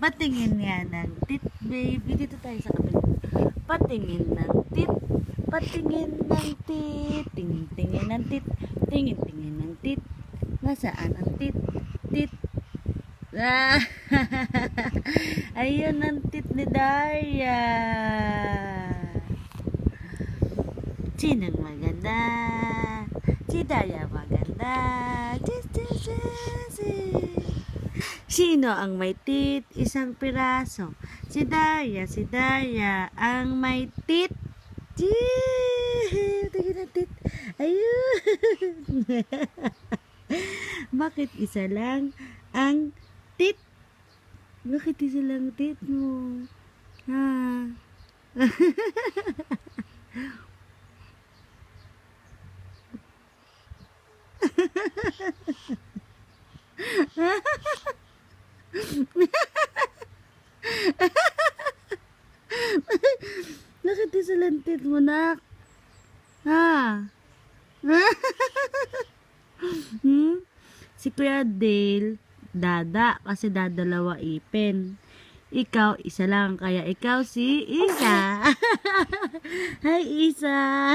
Patingin nga ng tit, baby. Dito tayo sa kabila. Patingin ng tit. Patingin ng tit. Tingin ng tit. Tingin ng tit. Nasaan ang tit? Tit. Ah, ayun ang tit ni Daria. Sinong maganda? Si Daria maganda. Sino ang may tit? Isang piraso. Si Daria ang may tit. Tingin ang tit. Ayun. Bakit isa lang ang tit? Bakit isa lang tit mo? Ha? Bakit isa lang tit mo, nak? Ha? Si Kuya Dale, dada, kasi dadalawa ipin. Ikaw, isa lang, kaya ikaw si Isa. Hi, Isa.